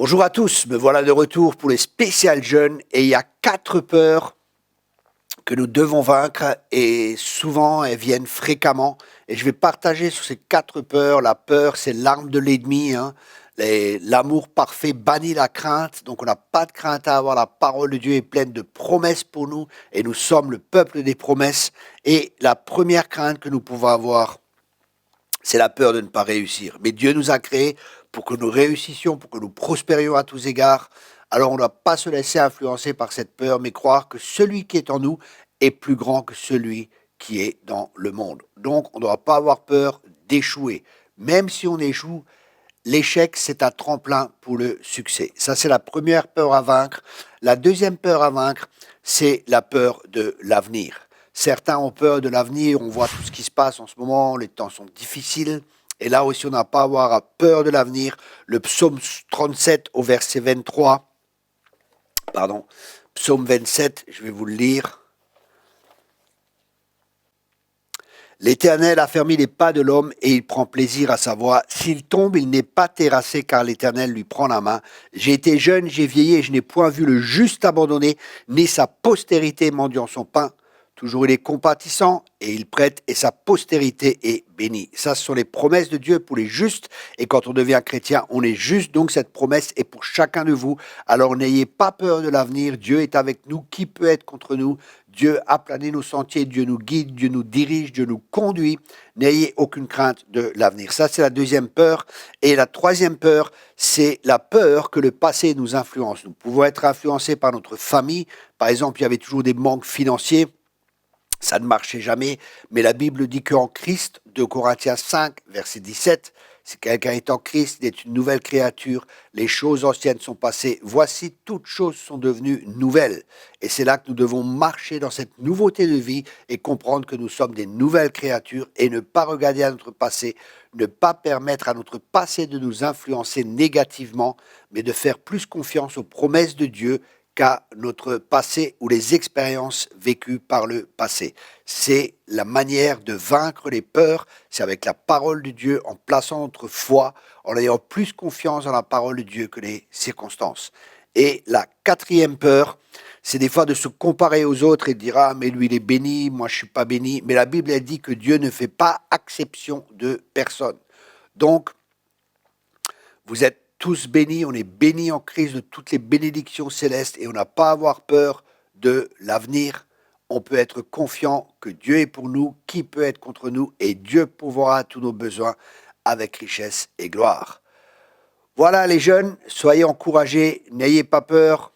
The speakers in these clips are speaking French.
Bonjour à tous, me voilà de retour pour les spéciales jeunes et il y a 4 peurs que nous devons vaincre et souvent elles viennent fréquemment et je vais partager sur ces 4 peurs. La peur c'est l'arme de l'ennemi, hein. L'amour parfait bannit la crainte, donc on n'a pas de crainte à avoir. La parole de Dieu est pleine de promesses pour nous et nous sommes le peuple des promesses. Et la première crainte que nous pouvons avoir, c'est la peur de ne pas réussir. Mais Dieu nous a créés pour que nous réussissions, pour que nous prospérions à tous égards. Alors on ne doit pas se laisser influencer par cette peur, mais croire que celui qui est en nous est plus grand que celui qui est dans le monde. Donc on ne doit pas avoir peur d'échouer. Même si on échoue, l'échec, c'est un tremplin pour le succès. Ça, c'est la première peur à vaincre. La deuxième peur à vaincre, c'est la peur de l'avenir. Certains ont peur de l'avenir, on voit tout ce qui se passe en ce moment, les temps sont difficiles. Et là aussi, on n'a pas à avoir peur de l'avenir. Le psaume 37 au verset 23, psaume 27, je vais vous le lire. L'Éternel a fermé les pas de l'homme et il prend plaisir à sa voix. S'il tombe, il n'est pas terrassé car l'Éternel lui prend la main. J'ai été jeune, j'ai vieilli et je n'ai point vu le juste abandonné, ni sa postérité mendiant son pain. Toujours il est compatissant et il prête et sa postérité est bénie. Ça, ce sont les promesses de Dieu pour les justes. Et quand on devient chrétien, on est juste. Donc cette promesse est pour chacun de vous. Alors n'ayez pas peur de l'avenir. Dieu est avec nous. Qui peut être contre nous? Dieu a plané nos sentiers. Dieu nous guide. Dieu nous dirige. Dieu nous conduit. N'ayez aucune crainte de l'avenir. Ça, c'est la deuxième peur. Et la troisième peur, c'est la peur que le passé nous influence. Nous pouvons être influencés par notre famille. Par exemple, il y avait toujours des manques financiers. Ça ne marchait jamais, mais la Bible dit qu'en Christ, 2 Corinthiens 5, verset 17, si quelqu'un est en Christ, il est une nouvelle créature, les choses anciennes sont passées, voici toutes choses sont devenues nouvelles. Et c'est là que nous devons marcher dans cette nouveauté de vie et comprendre que nous sommes des nouvelles créatures et ne pas regarder à notre passé, ne pas permettre à notre passé de nous influencer négativement, mais de faire plus confiance aux promesses de Dieu qu'à notre passé ou les expériences vécues par le passé. C'est la manière de vaincre les peurs, c'est avec la parole de Dieu, en plaçant notre foi, en ayant plus confiance dans la parole de Dieu que les circonstances. Et la quatrième peur, c'est des fois de se comparer aux autres et de dire « Ah, mais lui, il est béni, moi, je ne suis pas béni ». Mais la Bible, elle dit que Dieu ne fait pas exception de personne. Donc, vous êtes tous bénis, on est bénis en Christ de toutes les bénédictions célestes et on n'a pas à avoir peur de l'avenir. On peut être confiant que Dieu est pour nous, qui peut être contre nous, et Dieu pourvoira à tous nos besoins avec richesse et gloire. Voilà les jeunes, soyez encouragés, n'ayez pas peur,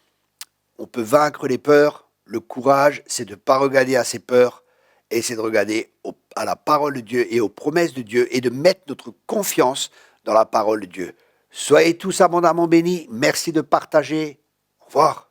on peut vaincre les peurs. Le courage, c'est de ne pas regarder à ces peurs, et c'est de regarder à la parole de Dieu et aux promesses de Dieu et de mettre notre confiance dans la parole de Dieu. Soyez tous abondamment bénis. Merci de partager. Au revoir.